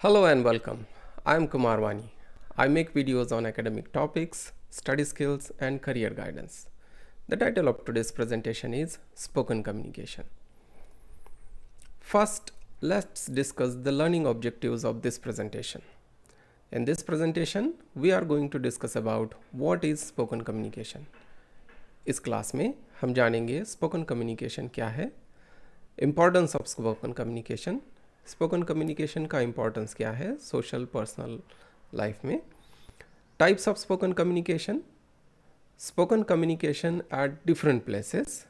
Hello and welcome. I am Kumar Vani. I make videos on academic topics, study skills, and career guidance. The title of today's presentation is Spoken Communication. First, let's discuss the learning objectives of this presentation. In this presentation, we are going to discuss about what is spoken communication. इस class में हम जानेंगे spoken communication क्या है, importance of spoken communication, spoken communication का importance क्या है social personal life में, types of spoken communication, spoken communication at different places,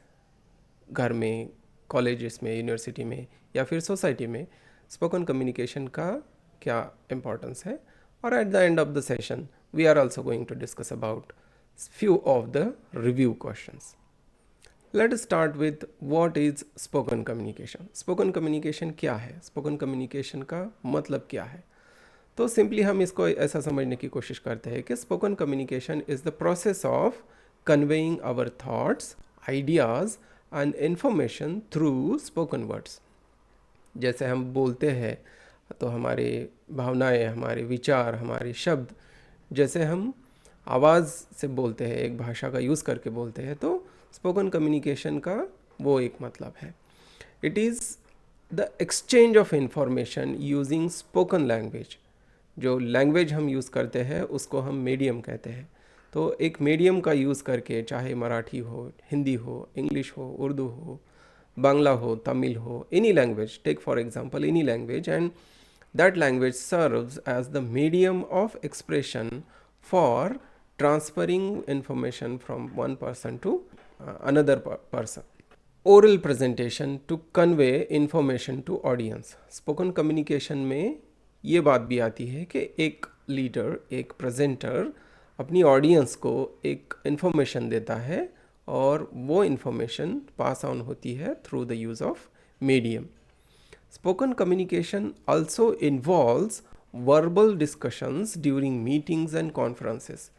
घर में, कॉलेजेस में, यूनिवर्सिटी में या फिर सोसाइटी में स्पोकन कम्युनिकेशन का क्या इम्पोर्टेंस है, और at the end of the session we are also going to discuss about few of the review questions. Let us start with what is spoken communication. Spoken communication क्या है, spoken communication का मतलब क्या है. तो simply हम इसको ऐसा समझने की कोशिश करते हैं कि spoken communication is the process of conveying our thoughts, ideas and information through spoken words. जैसे हम बोलते हैं तो हमारे भावनाएं, हमारे विचार, हमारे शब्द जैसे हम आवाज़ से बोलते हैं, एक भाषा का यूज़ करके बोलते हैं, तो स्पोकन कम्युनिकेशन का वो एक मतलब है. It is the exchange of information using spoken language. जो लैंग्वेज हम यूज़ करते हैं उसको हम मीडियम कहते हैं. तो एक मीडियम का यूज़ करके, चाहे मराठी हो, हिंदी हो, इंग्लिश हो, उर्दू हो, बांग्ला हो, तमिल हो, any language, take for example any language, and that language serves as the medium of expression for transferring information from one person to another person. Oral presentation to convey information to audience. Spoken communication में ये बात भी आती है कि एक leader, एक presenter अपनी ऑडियंस को एक इंफॉर्मेशन देता है और वो इंफॉर्मेशन पास ऑन होती है through the use of medium. Spoken communication also involves verbal discussions during meetings and conferences.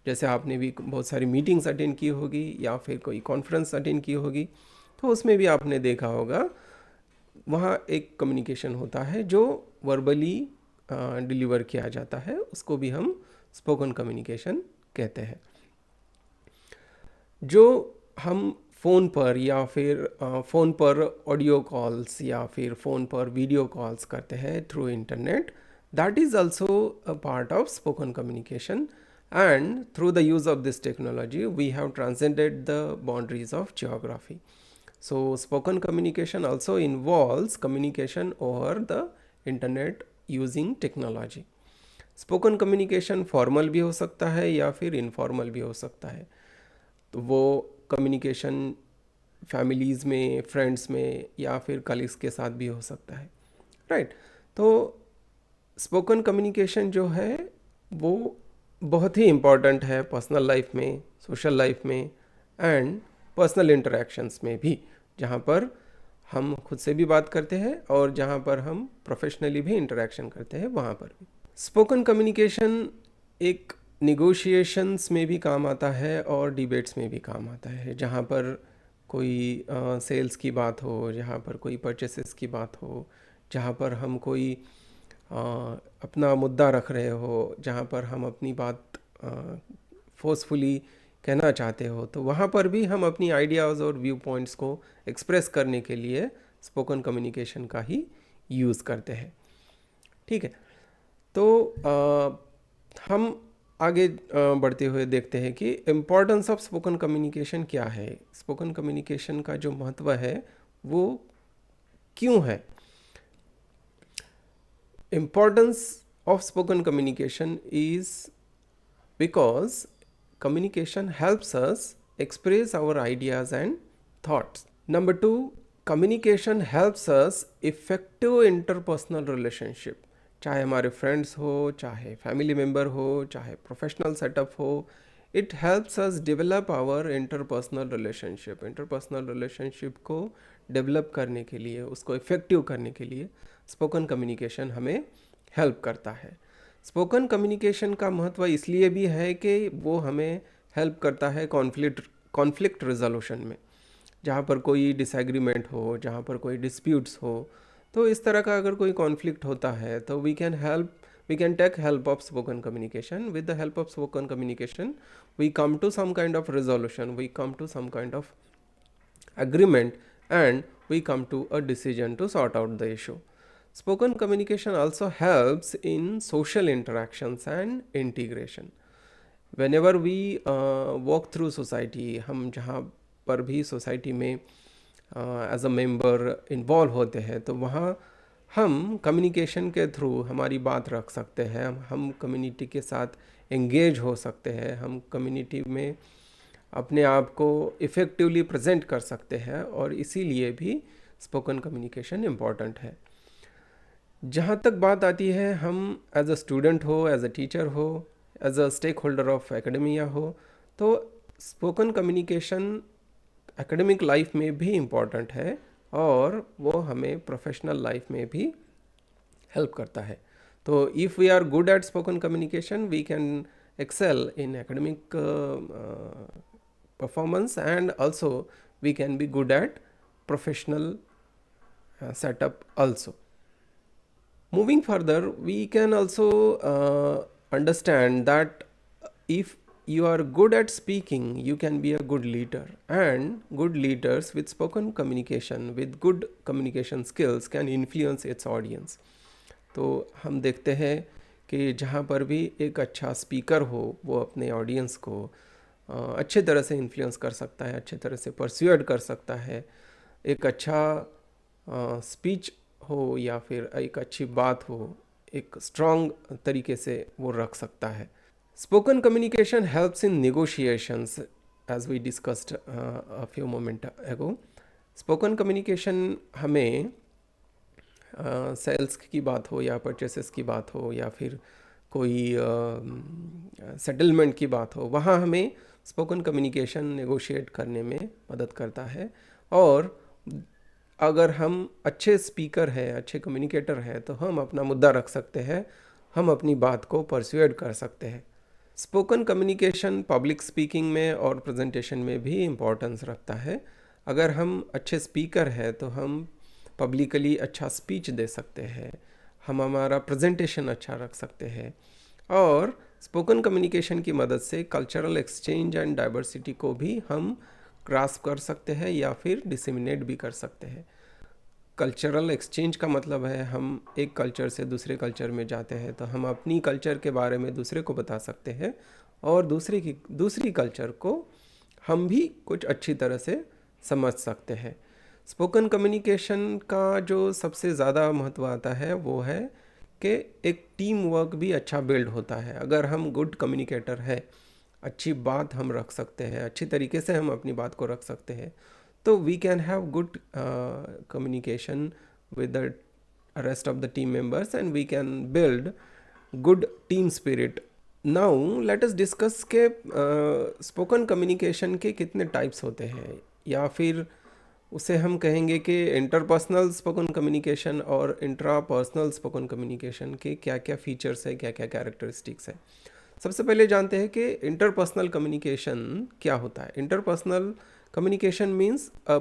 जैसे आपने भी बहुत सारी मीटिंग्स अटेंड की होगी या फिर कोई कॉन्फ्रेंस अटेंड की होगी, तो उसमें भी आपने देखा होगा वहाँ एक कम्युनिकेशन होता है जो वर्बली डिलीवर किया जाता है, उसको भी हम स्पोकन कम्युनिकेशन कहते हैं. जो हम फ़ोन पर या फिर फ़ोन पर ऑडियो कॉल्स या फिर फ़ोन पर वीडियो कॉल्स करते हैं through internet, that is also a part of spoken communication, and through the use of this technology we have transcended the boundaries of geography. So spoken communication also involves communication over the internet using technology. Spoken communication formal भी हो सकता है या फिर informal भी हो सकता है. तो वो कम्युनिकेशन फैमिलीज़ में, फ्रेंड्स में या फिर कलीग्स के साथ भी हो सकता है, राइट. तो स्पोकन कम्युनिकेशन जो है वो बहुत ही इम्पॉर्टेंट है पर्सनल लाइफ में, सोशल लाइफ में एंड पर्सनल इंटरेक्शंस में भी, जहाँ पर हम खुद से भी बात करते हैं और जहाँ पर हम प्रोफेशनली भी इंटरेक्शन करते हैं वहाँ पर भी. स्पोकन कम्युनिकेशन एक निगोशिएशंस में भी काम आता है और डिबेट्स में भी काम आता है. जहाँ पर कोई सेल्स की बात हो, जहाँ पर कोई परचेसेस की बात हो, जहाँ पर हम कोई अपना मुद्दा रख रहे हो, जहाँ पर हम अपनी बात फोर्सफुली कहना चाहते हो, तो वहाँ पर भी हम अपनी आइडियाज़ और व्यू पॉइंट्स को एक्सप्रेस करने के लिए स्पोकन कम्युनिकेशन का ही यूज़ करते हैं. ठीक है, तो हम आगे बढ़ते हुए देखते हैं कि इम्पोर्टेंस ऑफ स्पोकन कम्युनिकेशन क्या है. स्पोकन कम्युनिकेशन का जो महत्व है वो क्यों है. Importance of spoken communication is because communication helps us express our ideas and thoughts. Number 2, communication helps us effective interpersonal relationship. चाहे हमारे फ्रेंड्स हो, चाहे फैमिली मेम्बर हो, चाहे प्रोफेशनल सेटअप हो, it helps us develop our interpersonal relationship. Interpersonal relationship को develop करने के लिए, उसको इफ़ेक्टिव करने के लिए स्पोकन कम्युनिकेशन हमें हेल्प करता है. स्पोकन कम्युनिकेशन का महत्व इसलिए भी है कि वो हमें हेल्प करता है कॉन्फ्लिक्ट रिजोल्यूशन में. जहाँ पर कोई डिसएग्रीमेंट हो, जहाँ पर कोई डिस्प्यूट्स हो, तो इस तरह का अगर कोई कॉन्फ्लिक्ट होता है तो we can take help of spoken communication. With the help of spoken communication, we come to some kind of resolution, we come to some kind of agreement, and we come to a decision to sort out the issue. Spoken communication also helps in social interactions and integration. Whenever we walk through society, हम जहाँ पर भी society में as a member involve होते हैं तो वहाँ हम कम्युनिकेशन के थ्रू हमारी बात रख सकते हैं, हम कम्युनिटी के साथ एंगेज हो सकते हैं, हम कम्युनिटी में अपने आप को इफ़ेक्टिवली प्रेजेंट कर सकते हैं, और इसीलिए भी स्पोकन कम्युनिकेशन इम्पॉर्टेंट है। जहाँ तक बात आती है, हम एज अ स्टूडेंट हो, एज अ टीचर हो, as a stakeholder of academia हो, तो स्पोकन कम्युनिकेशन एकेडमिक लाइफ में भी इम्पॉर्टेंट है और वो हमें प्रोफेशनल लाइफ में भी हेल्प करता है। तो if we are good at spoken communication, we can excel in academic performance, and also we can be good at professional setup also. Moving further, we can also understand that if you are good at speaking, you can be a good leader, and good leaders with spoken communication, with good communication skills, can influence its audience. तो हम देखते हैं कि जहाँ पर भी एक अच्छा स्पीकर हो, वो अपने ऑडियंस को अच्छे तरह से इन्फ्लुएंस कर सकता है, अच्छे तरह से परस्यूड कर सकता है। एक अच्छा स्पीच हो या फिर एक अच्छी बात हो, एक स्ट्रॉन्ग तरीके से वो रख सकता है। Spoken communication helps in negotiations, as we discussed a few moment ago. Spoken communication हमें सेल्स की बात हो या परचेसेस की बात हो या फिर कोई सेटलमेंट की बात हो, वहाँ हमें स्पोकन कम्युनिकेशन नेगोशिएट करने में मदद करता है। और अगर हम अच्छे स्पीकर हैं, अच्छे कम्युनिकेटर हैं, तो हम अपना मुद्दा रख सकते हैं, हम अपनी बात को परस्यूड कर सकते हैं। स्पोकन कम्युनिकेशन पब्लिक स्पीकिंग में और प्रेजेंटेशन में भी इम्पोर्टेंस रखता है। अगर हम अच्छे स्पीकर हैं तो हम पब्लिकली अच्छा स्पीच दे सकते हैं, हम हमारा प्रेजेंटेशन अच्छा रख सकते हैं, और स्पोकन कम्युनिकेशन की मदद से कल्चरल एक्सचेंज एंड डाइवर्सिटी को भी हम ग्रास्प कर सकते हैं या फिर डिसेमिनेट भी कर सकते हैं। कल्चरल एक्सचेंज का मतलब है हम एक कल्चर से दूसरे कल्चर में जाते हैं तो हम अपनी कल्चर के बारे में दूसरे को बता सकते हैं, और दूसरी कल्चर को हम भी कुछ अच्छी तरह से समझ सकते हैं। स्पोकन कम्युनिकेशन का जो सबसे ज़्यादा महत्व आता है वो है कि एक टीम वर्क भी अच्छा बिल्ड होता है। अगर हम गुड कम्युनिकेटर है, अच्छी बात हम रख सकते हैं, अच्छी तरीके से हम अपनी बात को रख सकते हैं, तो we can have good communication with the rest of the team members and we can build good team spirit. Now let us discuss के स्पोकन कम्युनिकेशन के कितने टाइप्स होते हैं, या फिर उसे हम कहेंगे कि इंटरपर्सनल स्पोकन कम्युनिकेशन और इंट्रापर्सनल स्पोकन कम्युनिकेशन के क्या क्या फीचर्स है, क्या क्या कैरेक्टरिस्टिक्स है। सबसे पहले जानते हैं कि इंटरपर्सनल कम्युनिकेशन क्या होता है। Interpersonal communication means a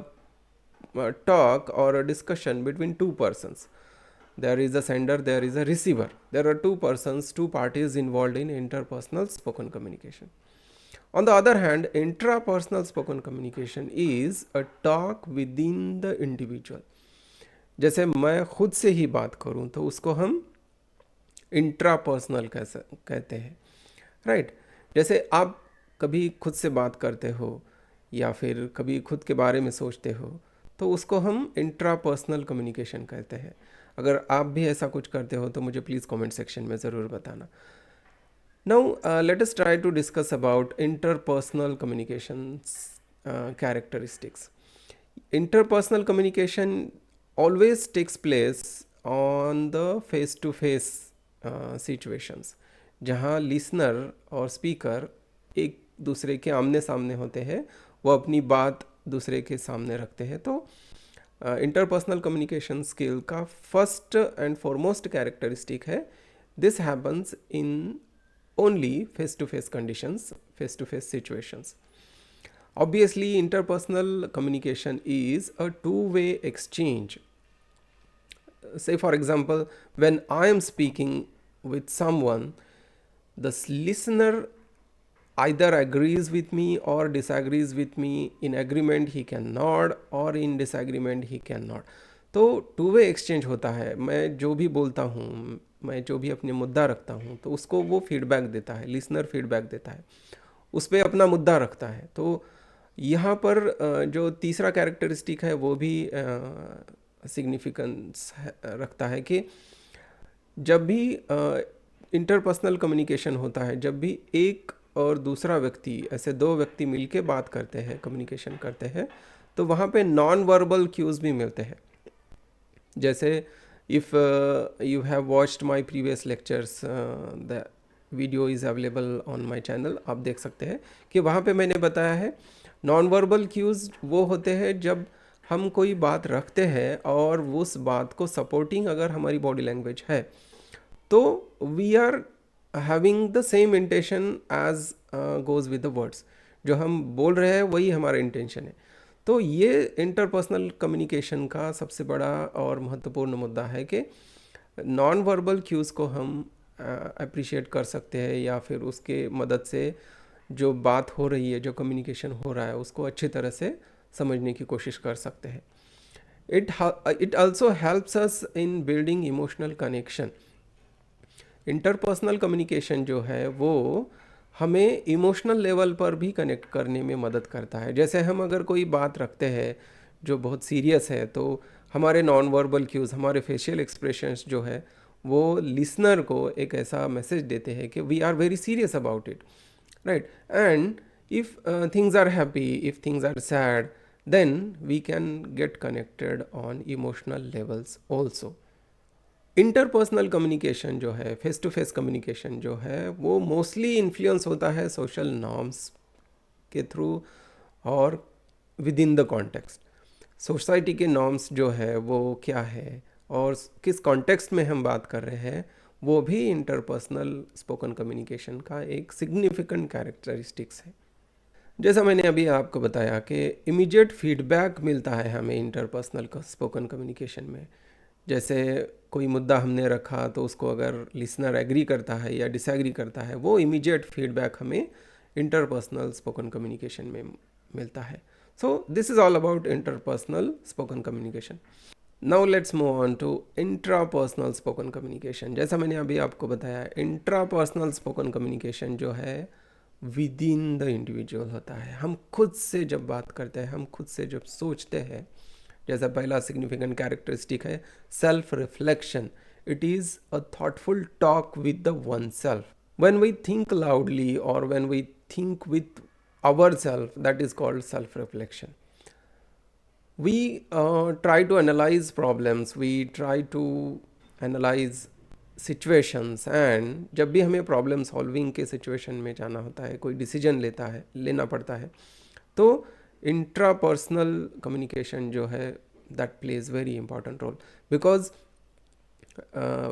talk or a discussion between two persons. There is a sender, there is a receiver. There are two persons, two parties involved in interpersonal spoken communication. On the other hand, intrapersonal spoken communication is a talk within the individual. जैसे मैं खुद से ही बात करूं तो उसको हम intrapersonal कहते हैं, राइट। जैसे आप कभी खुद से बात करते हो या फिर कभी खुद के बारे में सोचते हो, तो उसको हम इंट्रापर्सनल कम्युनिकेशन कहते हैं। अगर आप भी ऐसा कुछ करते हो तो मुझे प्लीज़ कमेंट सेक्शन में ज़रूर बताना। Now, let us try to discuss about interpersonal communications characteristics. Interpersonal communication always takes place on the face-to-face situations, जहाँ लिसनर और स्पीकर एक दूसरे के आमने सामने होते हैं, वो अपनी बात दूसरे के सामने रखते हैं। तो इंटरपर्सनल कम्युनिकेशन स्किल का फर्स्ट एंड फॉरमोस्ट कैरेक्टरिस्टिक है, this happens in only face-to-face conditions, face-to-face situations. Obviously, interpersonal communication is a two-way exchange. say for example, when I am speaking with someone, the listener either agrees with me or disagrees with me. In agreement he can nod, or in disagreement he can nod. तो two way exchange होता है. मैं जो भी बोलता हूँ, मैं जो भी अपने मुद्दा रखता हूँ, तो उसको वो फीडबैक देता है, लिसनर फीडबैक देता है, उस पर अपना मुद्दा रखता है. तो यहाँ पर जो तीसरा कैरेक्टरिस्टिक है वो भी सिग्निफिकेंस रखता है कि जब भी इंटरपर्सनल कम्युनिकेशन होता है, जब भी एक और दूसरा व्यक्ति, ऐसे दो व्यक्ति मिलके बात करते हैं, कम्युनिकेशन करते हैं, तो वहाँ पे नॉन वर्बल क्यूज़ भी मिलते हैं. जैसे if you have watched my previous lectures, the video is available on my channel, आप देख सकते हैं कि वहाँ पे मैंने बताया है नॉन वर्बल क्यूज़ वो होते हैं जब हम कोई बात रखते हैं और उस बात को सपोर्टिंग अगर हमारी बॉडी लैंग्वेज है, तो we are having the same intention as goes with the words. जो हम बोल रहे हैं वही हमारा इंटेंशन है. तो ये इंटरपर्सनल कम्युनिकेशन का सबसे बड़ा और महत्वपूर्ण मुद्दा है कि नॉन वर्बल क्यूज़ को हम अप्रिशिएट कर सकते हैं, या फिर उसके मदद से जो बात हो रही है, जो कम्युनिकेशन हो रहा है, उसको अच्छी तरह से समझने की कोशिश कर सकते हैं. It also helps us in building emotional connection. Interpersonal communication जो है वो हमें इमोशनल लेवल पर भी कनेक्ट करने में मदद करता है. जैसे हम अगर कोई बात रखते हैं जो बहुत सीरियस है, तो हमारे नॉन वर्बल क्यूज़, हमारे फेशियल एक्सप्रेशंस जो है वो लिसनर को एक ऐसा मैसेज देते हैं कि we are very serious about it, right. And if things are happy, if things are sad, then we can get connected on emotional levels also. Interpersonal communication जो है, फेस टू फेस कम्युनिकेशन जो है, वो mostly influence होता है social norms के through और with in the context. Society के नॉर्म्स जो है वो क्या है और किस कॉन्टेक्स्ट में हम बात कर रहे हैं, वो भी इंटरपर्सनल स्पोकन कम्युनिकेशन का एक सिग्निफिकेंट कैरेक्टरिस्टिक्स है. जैसा मैंने अभी आपको बताया कि इमीडिएट फीडबैक मिलता है हमें इंटरपर्सनल स्पोकन कम्युनिकेशन में. जैसे कोई मुद्दा हमने रखा, तो उसको अगर लिसनर एग्री करता है या डिसएग्री करता है, वो इमीडिएट फीडबैक हमें इंटरपर्सनल स्पोकन कम्युनिकेशन में मिलता है. So this is all about interpersonal spoken communication. Now let's move on to intrapersonal spoken communication. जैसा मैंने अभी आपको बताया, इंट्रापर्सनल स्पोकन कम्युनिकेशन जो है विद इन द इंडिविजुअल होता है. हम खुद से जब बात करते हैं, हम खुद से जब सोचते हैं, जैसा पहला सिग्निफिकेंट कैरेक्टरिस्टिक है self reflection. It is a thoughtful talk with the one self. When we think loudly और when we think with our self, that is called self reflection. We try to analyze problems, we try to analyze situations, and जब भी हमें problem solving के situation में जाना होता है, कोई डिसीजन लेना पड़ता है, तो इंट्रापर्सनल कम्युनिकेशन जो है that plays very important role. Because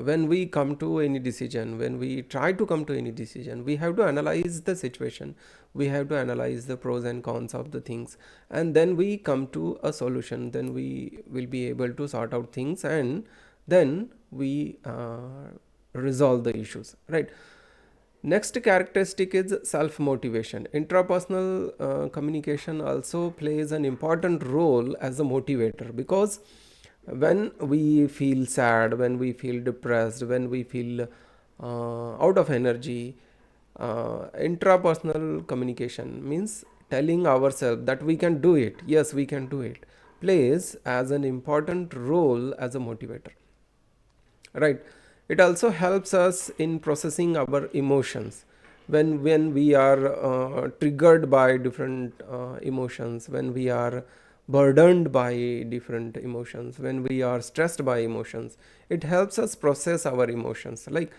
when we come to any decision, when we try to come to any decision, we have to analyze the situation, we have to analyze the pros and cons of the things, and then we come to a solution. Then we will be able to sort out things, and then we resolve the issues, right. Next characteristic is self motivation. Intrapersonal communication also plays an important role as a motivator, because when we feel sad, when we feel depressed, when we feel out of energy, intrapersonal communication means telling ourselves that we can do it, yes we can do it, plays as an important role as a motivator, right. It also helps us in processing our emotions. When we are triggered by different emotions, when we are burdened by different emotions, when we are stressed by emotions, it helps us process our emotions. Like,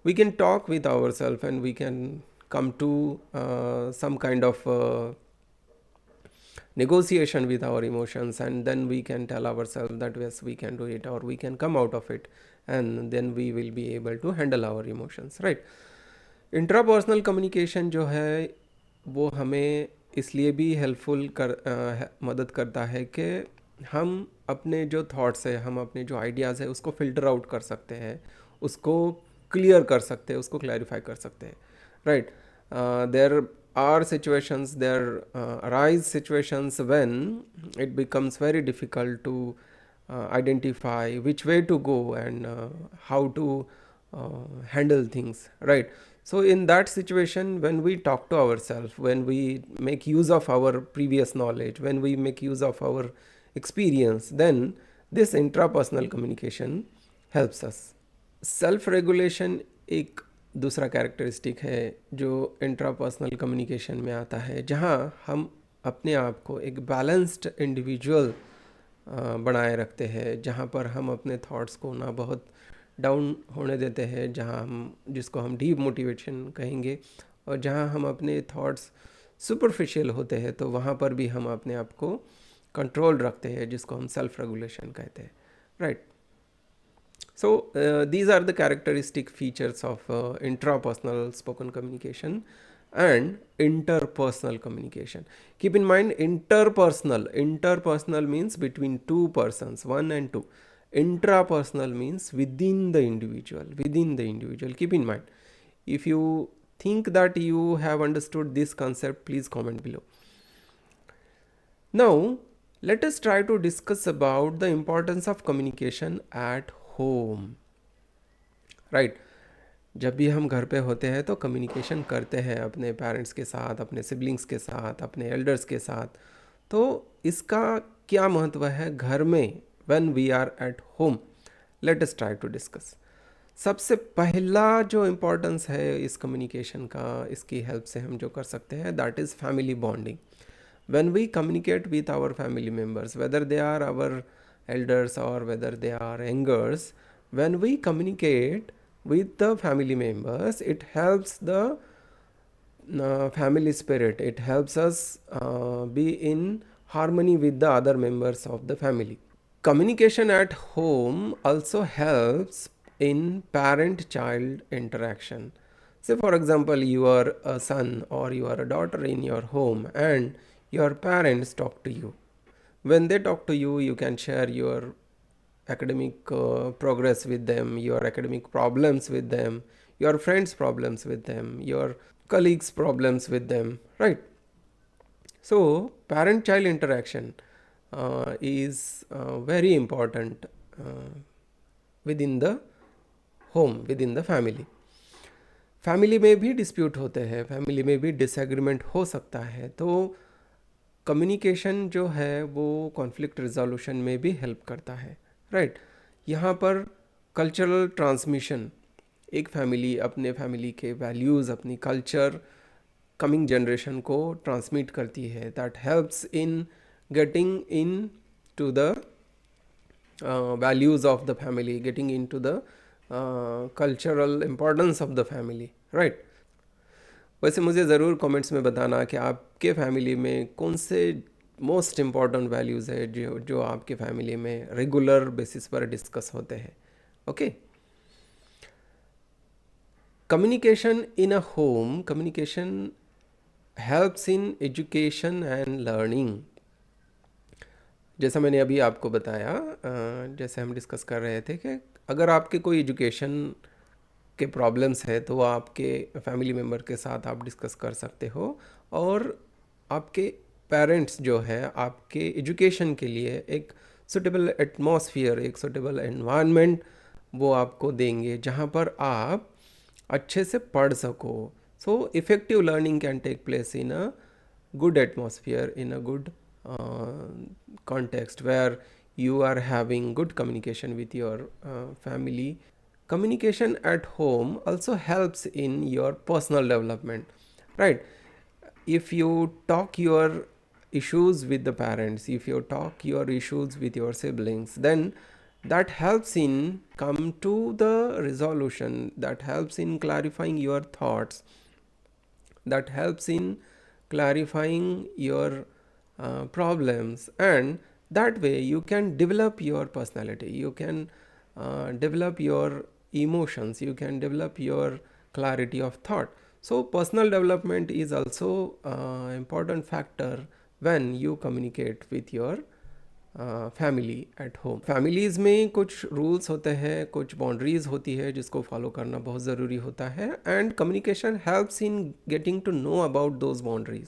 we can talk with ourselves and we can come to some kind of negotiation with our emotions, and then we can tell ourselves that yes we can do it, or we can come out of it, and then we will be able to handle our emotions, right. Intrapersonal communication जो है वो हमें इसलिए भी helpful मदद करता है कि हम अपने जो थॉट्स है, हम अपने जो आइडियाज़ है उसको फिल्टर आउट कर सकते हैं, उसको क्लियर कर सकते हैं, उसको क्लैरिफाई कर सकते हैं, right. There are situations, there arise situations when it becomes very difficult to identify which way to go and how to handle things, right. So in that situation, when we talk to ourselves, when we make use of our previous knowledge, when we make use of our experience, then this intrapersonal communication helps us. Self regulation एक दूसरा characteristic है जो intrapersonal communication में आता है, जहाँ हम अपने आप को एक बैलेंस्ड इंडिविजुअल बनाए रखते हैं, जहाँ पर हम अपने थॉट्स को ना बहुत डाउन होने देते हैं, जहाँ हम जिसको हम डीप मोटिवेशन कहेंगे, और जहाँ हम अपने थॉट्स सुपरफिशियल होते हैं तो वहाँ पर भी हम अपने आप को कंट्रोल रखते हैं, जिसको हम सेल्फ रेगुलेशन कहते हैं, right. So these are the characteristic features of intrapersonal spoken communication and interpersonal communication. Keep in mind, interpersonal means between two persons, one and two. Intrapersonal means within the individual. Keep in mind. If you think that you have understood this concept, please comment below. Now let us try to discuss about the importance of communication at home, right. जब भी हम घर पे होते हैं तो communication करते हैं अपने पेरेंट्स के साथ, अपने सिबलिंग्स के साथ, अपने एल्डर्स के साथ. तो इसका क्या महत्व है घर में, when we are at home? Let us try to discuss. सबसे पहला जो इम्पोर्टेंस है इस कम्युनिकेशन का, इसकी हेल्प से हम जो कर सकते हैं, that is family bonding. When we communicate with our family members, whether they are our elders or whether they are youngers, when we communicate with the family members, it helps the family spirit. It helps us be in harmony with the other members of the family. Communication at home also helps in parent-child interaction. Say for example, you are a son or you are a daughter in your home and your parents talk to you. When they talk to you, you can share your academic progress with them, your academic problems with them, your friends problems with them, your colleagues problems with them, right. So parent child interaction is very important within the home, within the family. Family में भी dispute होते हैं, family में भी disagreement हो सकता है, तो कम्युनिकेशन जो है वो कॉन्फ्लिक्ट रिजोल्यूशन में भी हेल्प करता है, राइट. यहाँ पर कल्चरल ट्रांसमिशन, एक फैमिली अपने फैमिली के वैल्यूज़, अपनी कल्चर कमिंग जनरेशन को ट्रांसमिट करती है. That helps in getting into the values of the family, getting into the cultural importance of the family, right. वैसे मुझे ज़रूर कमेंट्स में बताना कि आपके फैमिली में कौन से मोस्ट इम्पॉर्टेंट वैल्यूज़ है जो आपके फैमिली में रेगुलर बेसिस पर डिस्कस होते हैं, okay. Communication in a home, communication helps in education and learning. जैसा मैंने अभी आपको बताया, जैसे हम डिस्कस कर रहे थे कि अगर आपके कोई एजुकेशन के प्रॉब्लम्स है तो आपके फैमिली मेम्बर के साथ आप डिस्कस कर सकते हो, और आपके पेरेंट्स जो है आपके एजुकेशन के लिए एक सुटेबल एटमॉस्फेयर, एक सुटेबल एनवायरनमेंट वो आपको देंगे जहाँ पर आप अच्छे से पढ़ सको. So effective learning can take place in a good atmosphere, in a good context where you are having good communication with your family. Communication at home also helps in your personal development, right. If you talk your issues with the parents, if you talk your issues with your siblings, then that helps in come to the resolution, that helps in clarifying your thoughts, that helps in clarifying your problems, and that way you can develop your personality, you can develop your emotions, you can develop your clarity of thought. So personal development is also important factor when you communicate with your family at home. Families में कुछ rules होते हैं, कुछ boundaries होती है जिसको follow करना बहुत ज़रूरी होता है, and communication helps in getting to know about those boundaries.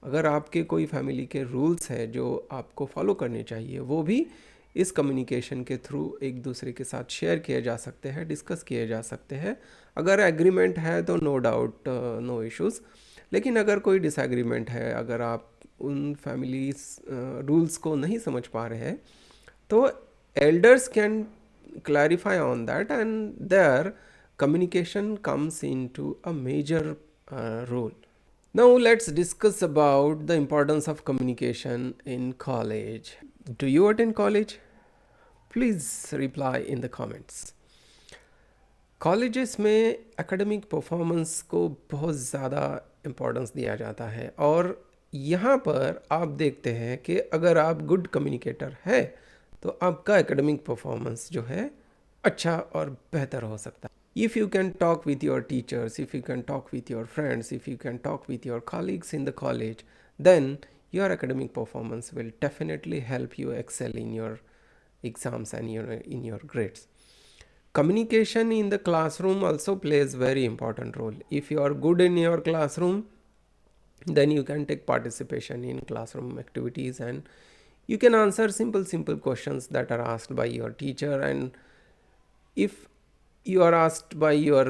अगर आपके कोई फैमिली के रूल्स हैं जो आपको फॉलो करने चाहिए, वो भी इस कम्युनिकेशन के थ्रू एक दूसरे के साथ शेयर किए जा सकते हैं, डिस्कस किए जा सकते हैं। अगर एग्रीमेंट है तो नो डाउट, नो इश्यूज़। लेकिन अगर कोई डिसएग्रीमेंट है, अगर आप उन फैमिली रूल्स को नहीं समझ पा रहे हैं, तो elders can clarify on that, and there communication comes into a major role. Now let's discuss about the importance of communication in college. Do you attend college? Please reply in the comments. Colleges में academic performance को बहुत ज़्यादा importance दिया जाता है, और यहाँ पर आप देखते हैं कि अगर आप गुड कम्युनिकेटर है तो आपका एकेडमिक परफॉर्मेंस जो है अच्छा और बेहतर हो सकता है. If you can talk with your teachers, if you can talk with your friends, if you can talk with your colleagues in the college, then your academic performance will definitely help you excel in your exams and in your grades. Communication in the classroom also plays very important role. If you are good in your classroom, then you can take participation in classroom activities, and you can answer simple questions that are asked by your teacher. And if you are asked by your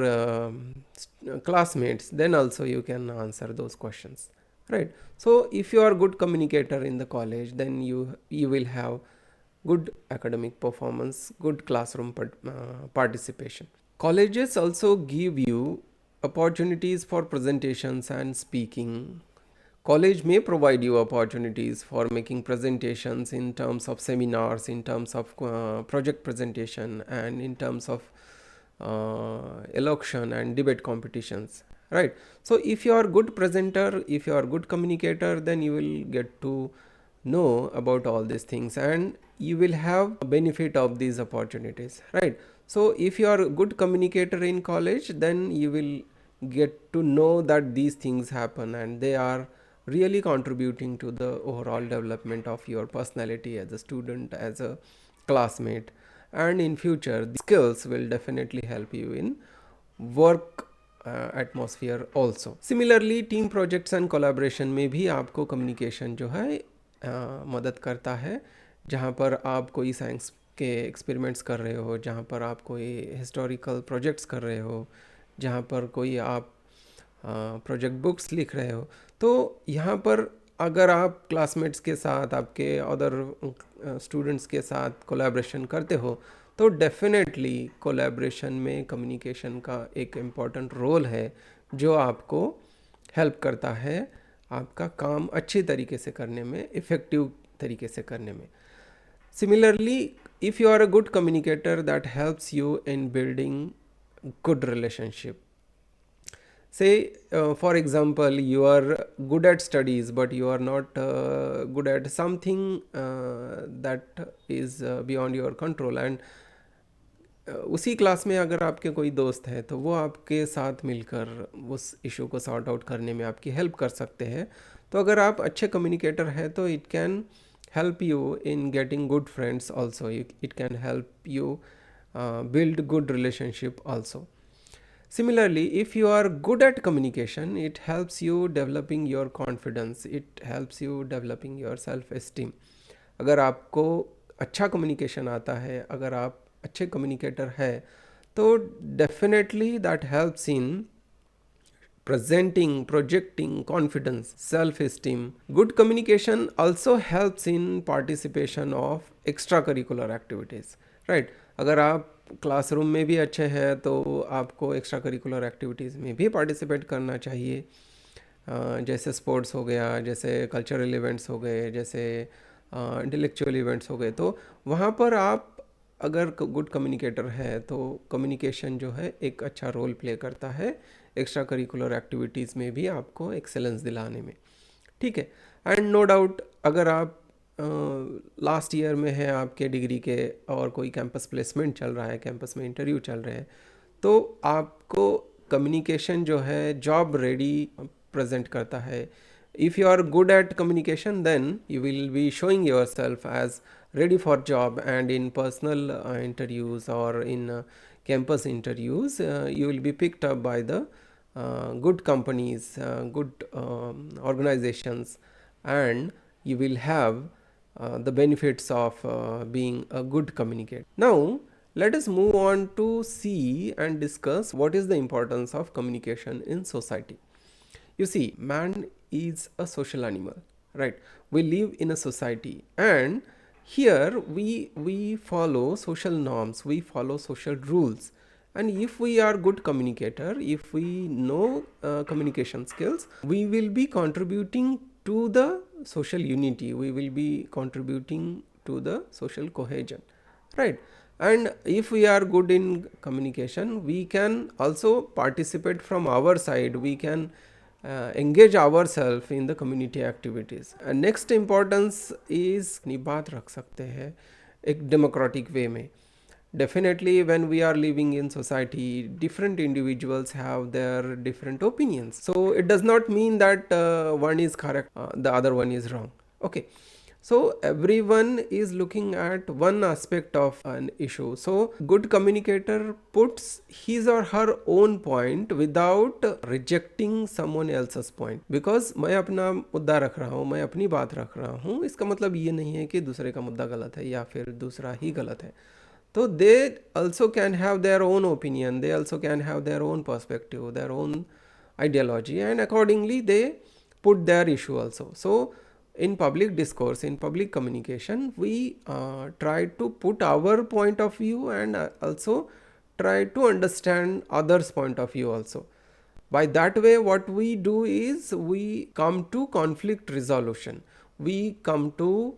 classmates, then also you can answer those questions, right? So if you are good communicator in the college, then you will have good academic performance, good classroom participation. Colleges also give you opportunities for presentations and speaking. College may provide you opportunities for making presentations in terms of seminars, in terms of project presentation, and in terms of elocution and debate competitions, right? So if you are good presenter, if you are good communicator, then you will get to know about all these things, and you will have benefit of these opportunities, right? So if you are a good communicator in college, then you will get to know that these things happen, and they are really contributing to the overall development of your personality as a student, as a classmate, and in future the skills will definitely help you in work atmosphere also. Similarly, team projects and collaboration में भी आपको communication जो है मदद करता है. जहाँ पर आप कोई साइंस के एक्सपेरिमेंट्स कर रहे हो, जहाँ पर आप कोई हिस्टोरिकल प्रोजेक्ट्स कर रहे हो, जहाँ पर कोई आप प्रोजेक्ट बुक्स लिख रहे हो, तो यहाँ पर अगर आप क्लासमेट्स के साथ, आपके अदर स्टूडेंट्स के साथ कोलैबोरेशन करते हो, तो डेफिनेटली कोलैबोरेशन में कम्युनिकेशन का एक इम्पॉर्टेंट रोल है जो आपको हेल्प करता है आपका काम अच्छी तरीके से करने में, इफ़ेक्टिव तरीके से करने में. Similarly, if you are a good communicator, that helps you in building good relationship. Say for example, you are good at studies but you are not good at something that is beyond your control, and उसी class में अगर आपके कोई दोस्त हैं तो वो आपके साथ मिलकर उस इशू को सॉर्ट आउट करने में आपकी हेल्प कर सकते हैं. तो अगर आप अच्छे कम्युनिकेटर हैं तो it can help you in getting good friends also. It can help you build good relationship also. Similarly, if you are good at communication, it helps you developing your confidence, it helps you developing your self esteem. अगर आपको अच्छा communication आता है, अगर आप अच्छे communicator है, तो definitely that helps in presenting, projecting confidence, self-esteem. Good communication also helps in participation of extracurricular activities, right? अगर आप क्लासरूम में भी अच्छे हैं तो आपको एक्स्ट्रा करिकुलर एक्टिविटीज़ में भी पार्टिसिपेट करना चाहिए. जैसे स्पोर्ट्स हो गया, जैसे कल्चरल इवेंट्स हो गए, जैसे इंटेलेक्चुअल इवेंट्स हो गए, तो वहाँ पर आप अगर गुड कम्युनिकेटर है तो कम्युनिकेशन जो है एक अच्छा रोल प्ले करता है एक्स्ट्रा करिकुलर एक्टिविटीज़ में भी आपको एक्सेलेंस दिलाने में, ठीक है. एंड नो डाउट, अगर आप लास्ट ईयर में है आपके डिग्री के और कोई कैंपस प्लेसमेंट चल रहा है, कैंपस में इंटरव्यू चल रहे हैं, तो आपको कम्युनिकेशन जो है जॉब रेडी प्रेजेंट करता है. If you are good at communication, then you will be showing yourself as ready for job, and in personal interviews or in campus interviews, you will be picked up by the good companies, good organizations, and you will have the benefits of being a good communicator. Now let us move on to see and discuss what is the importance of communication in society. You see, man is a social animal, right? We live in a society, and here we follow social norms, we follow social rules. And if we are good communicator, if we know communication skills, we will be contributing to the social unity, we will be contributing to the social cohesion, right? And if we are good in communication, we can also participate from our side, we can engage ourselves in the community activities. And next importance is अपनी बात रख सकते हैं एक democratic way में. Definitely when we are living in society, different individuals have their different opinions, so it does not mean that one is correct, the other one is wrong. Okay, so everyone is looking at one aspect of an issue. So good communicator puts his or her own point without rejecting someone else's point. Because मैं अपना मुद्दा रख रहा हूँ, मैं अपनी बात रख रहा हूँ, इसका मतलब ये नहीं है कि दूसरे का मुद्दा गलत है या फिर दूसरा ही गलत है. So they also can have their own opinion, they also can have their own perspective, their own ideology, and accordingly they put their issue also. So in public discourse, in public communication, we try to put our point of view and also try to understand others' point of view also. By that way, what we do is we come to conflict resolution, we come to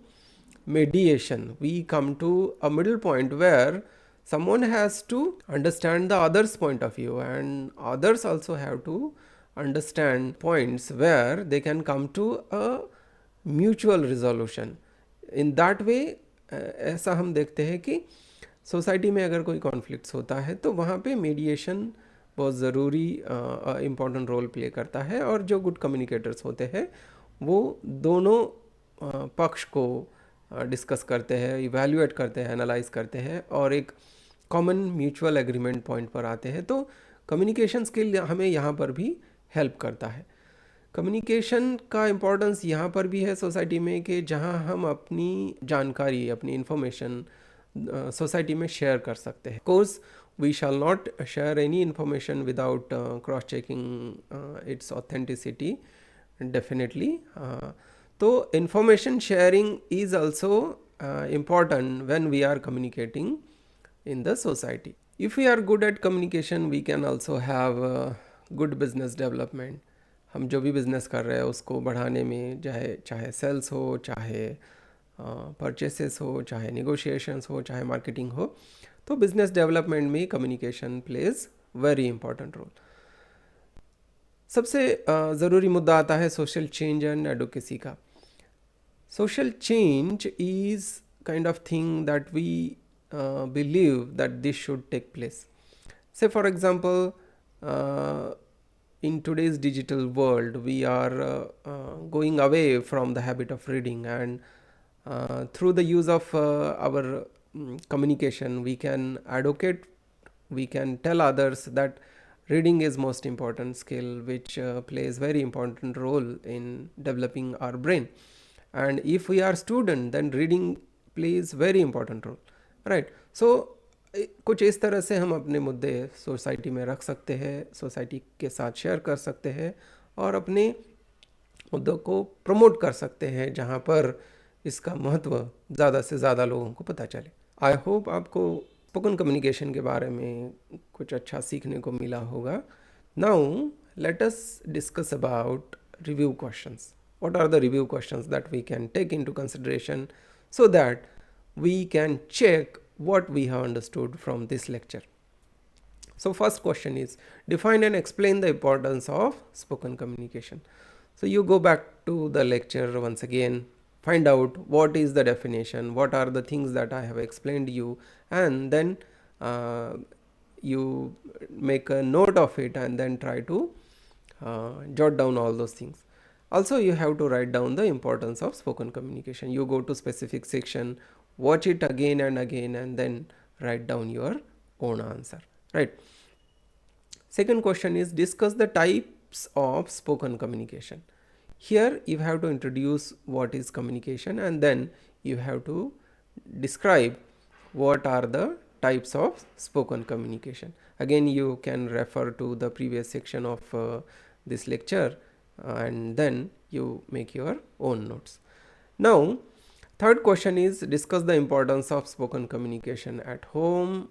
mediation, we come to a middle point where someone has to understand the other's point of view, and others also have to understand points where they can come to a mutual resolution. In that way ऐसा हम देखते हैं कि society में अगर कोई conflicts होता है तो वहाँ पे मीडिएशन बहुत ज़रूरी इम्पॉर्टेंट रोल प्ले करता है, और जो गुड कम्युनिकेटर्स होते हैं वो दोनों पक्ष को डिस्कस करते हैं, इवैल्यूएट करते हैं, एनालाइज करते हैं और एक कॉमन म्यूचुअल एग्रीमेंट पॉइंट पर आते हैं. तो कम्युनिकेशन स्किल हमें यहाँ पर भी हेल्प करता है. कम्युनिकेशन का इम्पोर्टेंस यहाँ पर भी है सोसाइटी में कि जहाँ हम अपनी जानकारी, अपनी इंफॉर्मेशन सोसाइटी में शेयर कर सकते हैं. Course we shall not share any information without cross checking its authenticity definitely. तो information sharing is also important when we are communicating in the society. If we are good at communication, we can also have good business development. हम जो भी business कर रहे हैं उसको बढ़ाने में, चाहे सेल्स हो, चाहे परचेसेस हो, चाहे नेगोशिएशंस हो, चाहे मार्केटिंग हो, तो बिज़नेस डेवलपमेंट में communication plays very important role. सबसे ज़रूरी मुद्दा आता है सोशल चेंज एंड एडवोकेसी का. Social change is kind of thing that we believe that this should take place. Say for example, in today's digital world, we are going away from the habit of reading, and through the use of our communication, we can advocate, we can tell others that reading is most important skill, which plays very important role in developing our brain. And if we are student, then reading plays very important role, right? So कुछ इस तरह से हम अपने मुद्दे society में रख सकते हैं, सोसाइटी के साथ शेयर कर सकते हैं और अपने मुद्दों को प्रमोट कर सकते हैं जहां पर इसका महत्व ज़्यादा से ज़्यादा लोगों को पता चले. आई होप आपको स्पोकन कम्युनिकेशन के बारे में कुछ अच्छा सीखने को मिला होगा. Now let us discuss about review questions. What are the review questions that we can take into consideration so that we can check what we have understood from this lecture. So first question is, define and explain the importance of spoken communication. So you go back to the lecture once again, find out what is the definition, what are the things that I have explained to you, and then you make a note of it and then try to jot down all those things. Also, you have to write down the importance of spoken communication. You go to specific section, watch it again and again, and then write down your own answer, right? Second question is discuss the types of spoken communication. Here you have to introduce what is communication, and then you have to describe what are the types of spoken communication. Again, you can refer to the previous section of this lecture, and then you make your own notes. Now, third question is discuss the importance of spoken communication at home.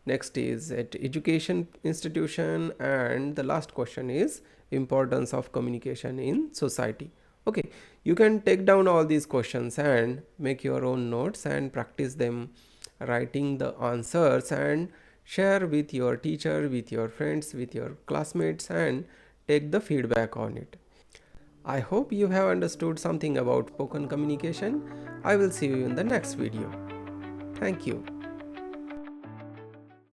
Next is at education institution, and the last question is importance of communication in society. Okay, you can take down all these questions and make your own notes and practice them writing the answers and share with your teacher, with your friends, with your classmates, and take the feedback on it. I hope you have understood something about spoken communication. I will see you in the next video. Thank you.